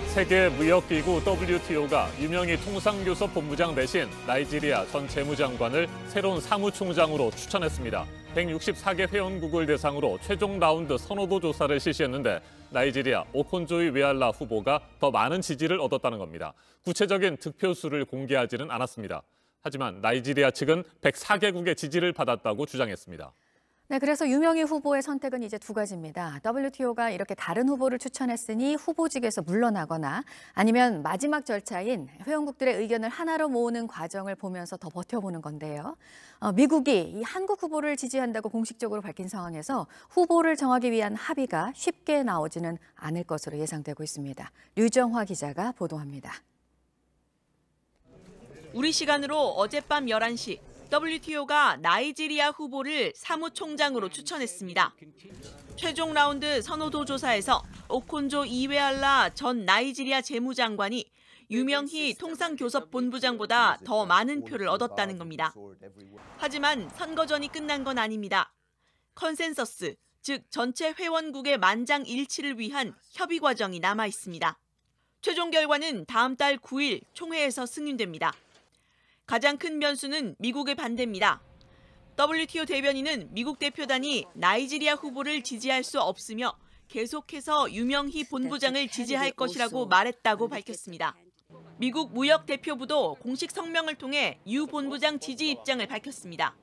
세계무역기구 WTO가 유명희 통상교섭 본부장 대신 나이지리아 전 재무장관을 새로운 사무총장으로 추천했습니다. 164개 회원국을 대상으로 최종 라운드 선호도 조사를 실시했는데 나이지리아 오콘조이 웨알라 후보가 더 많은 지지를 얻었다는 겁니다. 구체적인 득표수를 공개하지는 않았습니다. 하지만 나이지리아 측은 104개국의 지지를 받았다고 주장했습니다. 네, 그래서 유명희 후보의 선택은 이제 두 가지입니다. WTO가 이렇게 다른 후보를 추천했으니 후보직에서 물러나거나 아니면 마지막 절차인 회원국들의 의견을 하나로 모으는 과정을 보면서 더 버텨보는 건데요. 미국이 이 한국 후보를 지지한다고 공식적으로 밝힌 상황에서 후보를 정하기 위한 합의가 쉽게 나오지는 않을 것으로 예상되고 있습니다. 류정화 기자가 보도합니다. 우리 시간으로 어젯밤 11시. WTO가 나이지리아 후보를 사무총장으로 추천했습니다. 최종 라운드 선호도 조사에서 오콘조 이웨알라 전 나이지리아 재무장관이 유명희 통상교섭본부장보다 더 많은 표를 얻었다는 겁니다. 하지만 선거전이 끝난 건 아닙니다. 컨센서스, 즉 전체 회원국의 만장일치를 위한 협의 과정이 남아 있습니다. 최종 결과는 다음 달 9일 총회에서 승인됩니다. 가장 큰 변수는 미국의 반대입니다. WTO 대변인은 미국 대표단이 나이지리아 후보를 지지할 수 없으며 계속해서 유명희 본부장을 지지할 것이라고 말했다고 밝혔습니다. 미국 무역대표부도 공식 성명을 통해 유 본부장 지지 입장을 밝혔습니다.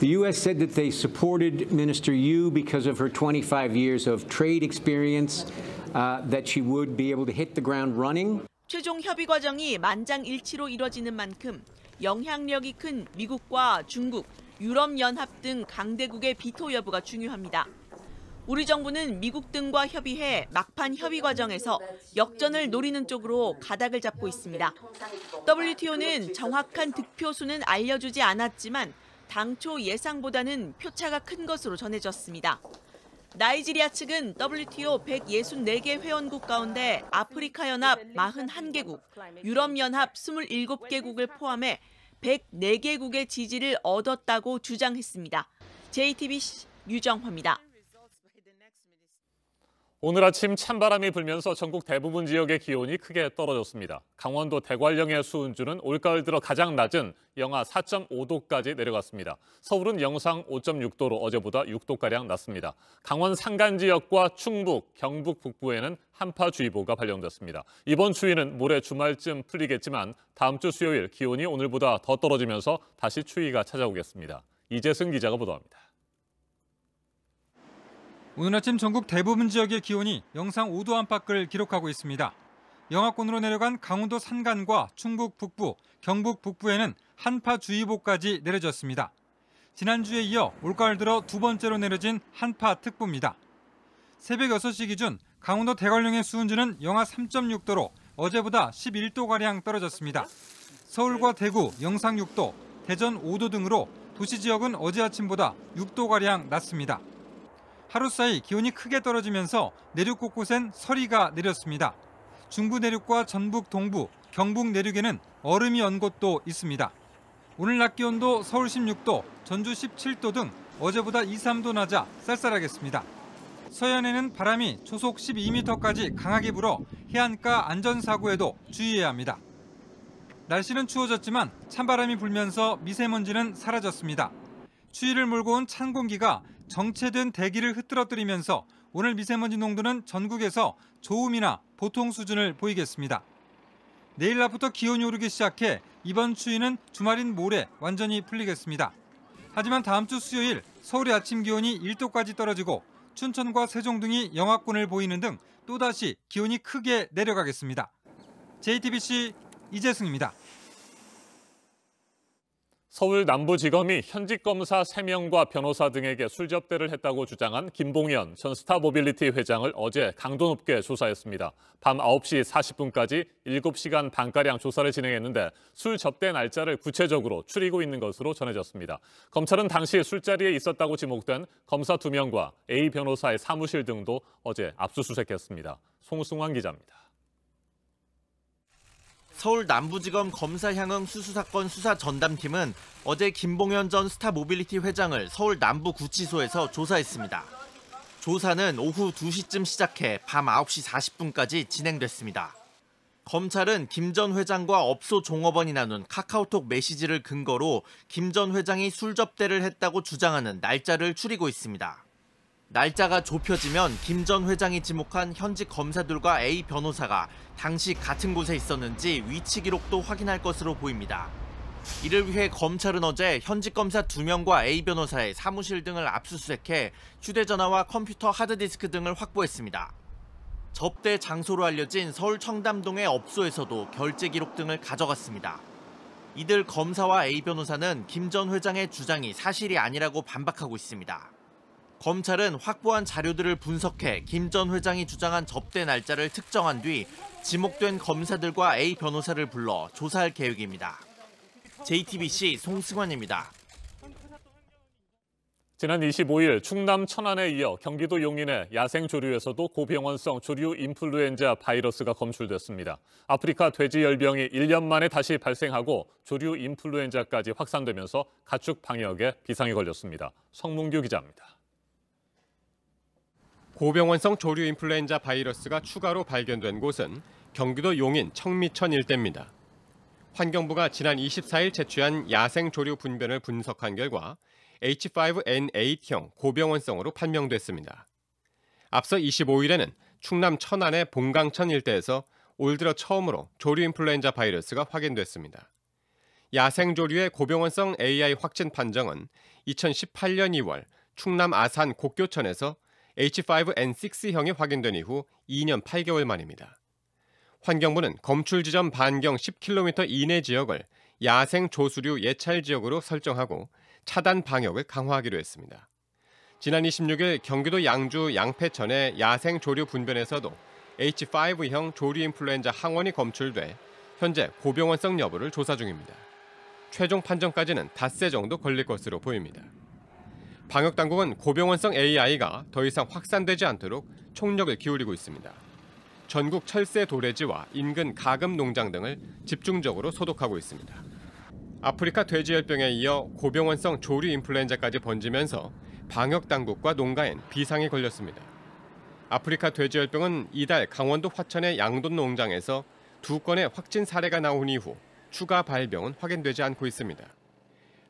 The U.S. said that they supported Minister Yu because of her 25 years of trade experience, that she would be able to hit the ground running. 최종 협의 과정이 만장일치로 이뤄지는 만큼 영향력이 큰 미국과 중국, 유럽연합 등 강대국의 비토 여부가 중요합니다. 우리 정부는 미국 등과 협의해 막판 협의 과정에서 역전을 노리는 쪽으로 가닥을 잡고 있습니다. WTO는 정확한 득표수는 알려주지 않았지만 당초 예상보다는 표차가 큰 것으로 전해졌습니다. 나이지리아 측은 WTO 164개 회원국 가운데 아프리카 연합 41개국, 유럽연합 27개국을 포함해 104개국의 지지를 얻었다고 주장했습니다. JTBC 류정화입니다. 오늘 아침 찬바람이 불면서 전국 대부분 지역의 기온이 크게 떨어졌습니다. 강원도 대관령의 수은주는 올가을 들어 가장 낮은 영하 4.5도까지 내려갔습니다. 서울은 영상 5.6도로 어제보다 6도가량 낮습니다. 강원 산간 지역과 충북, 경북 북부에는 한파주의보가 발령됐습니다. 이번 추위는 모레 주말쯤 풀리겠지만 다음 주 수요일 기온이 오늘보다 더 떨어지면서 다시 추위가 찾아오겠습니다. 이재승 기자가 보도합니다. 오늘 아침 전국 대부분 지역의 기온이 영상 5도 안팎을 기록하고 있습니다. 영하권으로 내려간 강원도 산간과 충북 북부, 경북 북부에는 한파주의보까지 내려졌습니다. 지난주에 이어 올가을 들어 두 번째로 내려진 한파특보입니다. 새벽 6시 기준 강원도 대관령의 수은주는 영하 3.6도로 어제보다 11도가량 떨어졌습니다. 서울과 대구 영상 6도, 대전 5도 등으로 도시 지역은 어제 아침보다 6도가량 낮습니다. 하루 사이 기온이 크게 떨어지면서 내륙 곳곳엔 서리가 내렸습니다. 중부 내륙과 전북 동부, 경북 내륙에는 얼음이 언 곳도 있습니다. 오늘 낮 기온도 서울 16도, 전주 17도 등 어제보다 2, 3도 낮아 쌀쌀하겠습니다. 서해안에는 바람이 초속 12m까지 강하게 불어 해안가 안전사고에도 주의해야 합니다. 날씨는 추워졌지만 찬바람이 불면서 미세먼지는 사라졌습니다. 추위를 몰고 온 찬 공기가 정체된 대기를 흐트러뜨리면서 오늘 미세먼지 농도는 전국에서 좋음이나 보통 수준을 보이겠습니다. 내일 낮부터 기온이 오르기 시작해 이번 추위는 주말인 모레 완전히 풀리겠습니다. 하지만 다음 주 수요일 서울의 아침 기온이 1도까지 떨어지고 춘천과 세종 등이 영하권을 보이는 등 또다시 기온이 크게 내려가겠습니다. JTBC 이재승입니다. 서울 남부지검이 현직 검사 3명과 변호사 등에게 술접대를 했다고 주장한 김봉현 전 스타모빌리티 회장을 어제 강도 높게 조사했습니다. 밤 9시 40분까지 7시간 반가량 조사를 진행했는데 술 접대 날짜를 구체적으로 추리고 있는 것으로 전해졌습니다. 검찰은 당시 술자리에 있었다고 지목된 검사 2명과 A 변호사의 사무실 등도 어제 압수수색했습니다. 송승환 기자입니다. 서울 남부지검 검사향응 수수사건 수사 전담팀은 어제 김봉현 전 스타모빌리티 회장을 서울 남부구치소에서 조사했습니다. 조사는 오후 2시쯤 시작해 밤 9시 40분까지 진행됐습니다. 검찰은 김 전 회장과 업소 종업원이 나눈 카카오톡 메시지를 근거로 김 전 회장이 술 접대를 했다고 주장하는 날짜를 추리고 있습니다. 날짜가 좁혀지면 김 전 회장이 지목한 현직 검사들과 A 변호사가 당시 같은 곳에 있었는지 위치 기록도 확인할 것으로 보입니다. 이를 위해 검찰은 어제 현직 검사 2명과 A 변호사의 사무실 등을 압수수색해 휴대전화와 컴퓨터 하드디스크 등을 확보했습니다. 접대 장소로 알려진 서울 청담동의 업소에서도 결제 기록 등을 가져갔습니다. 이들 검사와 A 변호사는 김 전 회장의 주장이 사실이 아니라고 반박하고 있습니다. 검찰은 확보한 자료들을 분석해 김 전 회장이 주장한 접대 날짜를 특정한 뒤 지목된 검사들과 A 변호사를 불러 조사할 계획입니다. JTBC 송승환입니다. 지난 25일 충남 천안에 이어 경기도 용인의 야생조류에서도 고병원성 조류 인플루엔자 바이러스가 검출됐습니다. 아프리카 돼지열병이 1년 만에 다시 발생하고 조류 인플루엔자까지 확산되면서 가축 방역에 비상이 걸렸습니다. 성문규 기자입니다. 고병원성 조류 인플루엔자 바이러스가 추가로 발견된 곳은 경기도 용인 청미천 일대입니다. 환경부가 지난 24일 제출한 야생 조류 분변을 분석한 결과 H5N8형 고병원성으로 판명됐습니다. 앞서 25일에는 충남 천안의 봉강천 일대에서 올 들어 처음으로 조류 인플루엔자 바이러스가 확인됐습니다. 야생 조류의 고병원성 AI 확진 판정은 2018년 2월 충남 아산 곡교천에서 H5N6형이 확인된 이후 2년 8개월 만입니다. 환경부는 검출 지점 반경 10km 이내 지역을 야생 조수류 예찰 지역으로 설정하고 차단 방역을 강화하기로 했습니다. 지난 26일 경기도 양주 양패천의 야생 조류 분변에서도 H5형 조류 인플루엔자 항원이 검출돼 현재 고병원성 여부를 조사 중입니다. 최종 판정까지는 닷새 정도 걸릴 것으로 보입니다. 방역당국은 고병원성 AI가 더 이상 확산되지 않도록 총력을 기울이고 있습니다. 전국 철새 도래지와 인근 가금 농장 등을 집중적으로 소독하고 있습니다. 아프리카 돼지열병에 이어 고병원성 조류 인플루엔자까지 번지면서 방역당국과 농가엔 비상이 걸렸습니다. 아프리카 돼지열병은 이달 강원도 화천의 양돈 농장에서 2건의 확진 사례가 나온 이후 추가 발병은 확인되지 않고 있습니다.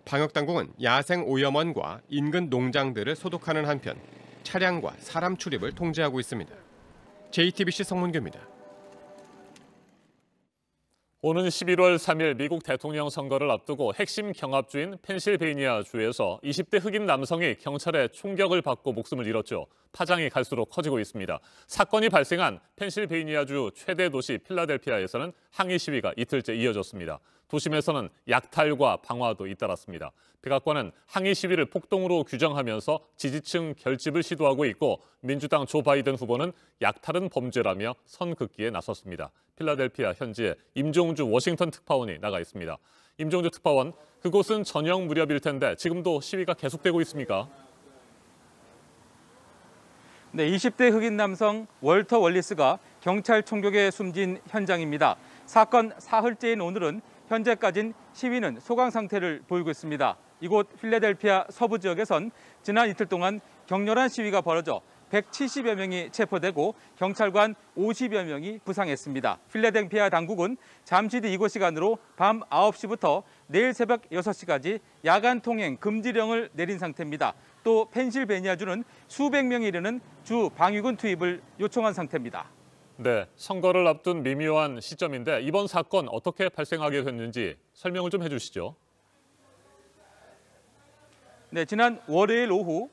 방역당국은 야생 오염원과 인근 농장들을 소독하는 한편 차량과 사람 출입을 통제하고 있습니다. JTBC 성문규입니다. 오는 11월 3일 미국 대통령 선거를 앞두고 핵심 경합주인 펜실베이니아주에서 20대 흑인 남성이 경찰의 총격을 받고 목숨을 잃었죠. 파장이 갈수록 커지고 있습니다. 사건이 발생한 펜실베이니아주 최대 도시 필라델피아에서는 항의 시위가 이틀째 이어졌습니다. 도심에서는 약탈과 방화도 잇따랐습니다. 백악관은 항의 시위를 폭동으로 규정하면서 지지층 결집을 시도하고 있고 민주당 조 바이든 후보는 약탈은 범죄라며 선긋기에 나섰습니다. 필라델피아 현지에 임종주 워싱턴 특파원이 나가 있습니다. 임종주 특파원, 그곳은 저녁 무렵일 텐데 지금도 시위가 계속되고 있습니까? 네, 20대 흑인 남성 월터 월리스가 경찰 총격에 숨진 현장입니다. 사건 사흘째인 오늘은 현재까진 시위는 소강 상태를 보이고 있습니다. 이곳 필라델피아 서부 지역에선 지난 이틀 동안 격렬한 시위가 벌어져 170여 명이 체포되고 경찰관 50여 명이 부상했습니다. 필라델피아 당국은 잠시 뒤 이곳 시간으로 밤 9시부터 내일 새벽 6시까지 야간 통행 금지령을 내린 상태입니다. 또 펜실베니아주는 수백 명이 이르는 주 방위군 투입을 요청한 상태입니다. 네, 선거를 앞둔 미묘한 시점인데 이번 사건 어떻게 발생하게 됐는지 설명을 좀 해주시죠. 네, 지난 월요일 오후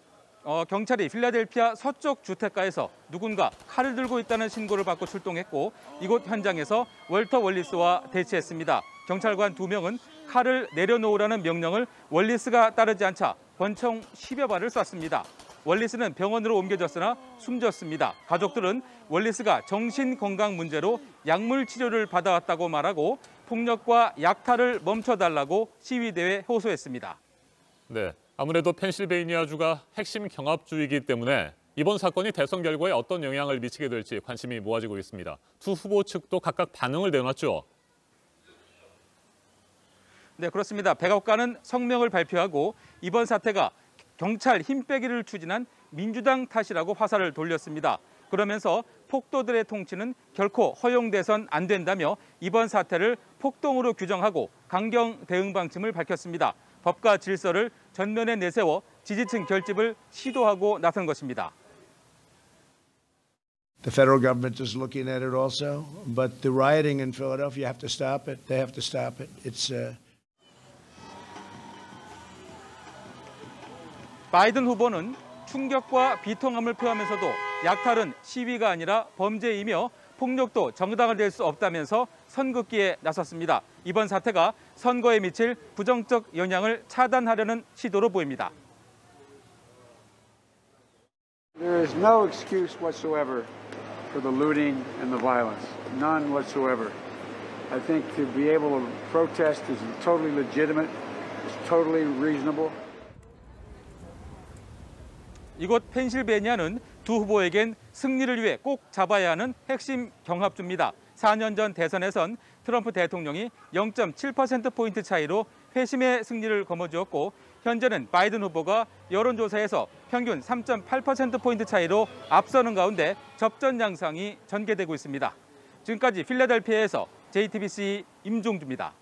경찰이 필라델피아 서쪽 주택가에서 누군가 칼을 들고 있다는 신고를 받고 출동했고 이곳 현장에서 월터 월리스와 대치했습니다. 경찰관 2명은 칼을 내려놓으라는 명령을 월리스가 따르지 않자 권총 10여 발을 쐈습니다. 월리스는 병원으로 옮겨졌으나 숨졌습니다. 가족들은 월리스가 정신건강 문제로 약물 치료를 받아왔다고 말하고 폭력과 약탈을 멈춰달라고 시위대에 호소했습니다. 네, 아무래도 펜실베이니아주가 핵심 경합주이기 때문에 이번 사건이 대선 결과에 어떤 영향을 미치게 될지 관심이 모아지고 있습니다. 두 후보 측도 각각 반응을 내놨죠. 네, 그렇습니다. 백악관은 성명을 발표하고 이번 사태가 경찰 힘빼기를 추진한 민주당 탓이라고 화살을 돌렸습니다. 그러면서 폭도들의 통치는 결코 허용돼선 안 된다며 이번 사태를 폭동으로 규정하고 강경 대응 방침을 밝혔습니다. 법과 질서를 전면에 내세워 지지층 결집을 시도하고 나선 것입니다. The federal government is looking at it also, but the rioting in Philadelphia, you have to stop it. They have to stop it. 바이든 후보는 충격과 비통함을 표하면서도 약탈은 시위가 아니라 범죄이며 폭력도 정당화될 수 없다면서 선긋기에 나섰습니다. 이번 사태가 선거에 미칠 부정적 영향을 차단하려는 시도로 보입니다. There is no excuse whatsoever for the looting and the violence. None whatsoever. I think to be able to protest is totally legitimate. It's totally reasonable. 이곳 펜실베니아는 두 후보에겐 승리를 위해 꼭 잡아야 하는 핵심 경합주입니다. 4년 전 대선에선 트럼프 대통령이 0.7%포인트 차이로 회심의 승리를 거머쥐었고 현재는 바이든 후보가 여론조사에서 평균 3.8%포인트 차이로 앞서는 가운데 접전 양상이 전개되고 있습니다. 지금까지 필라델피아에서 JTBC 임종주입니다.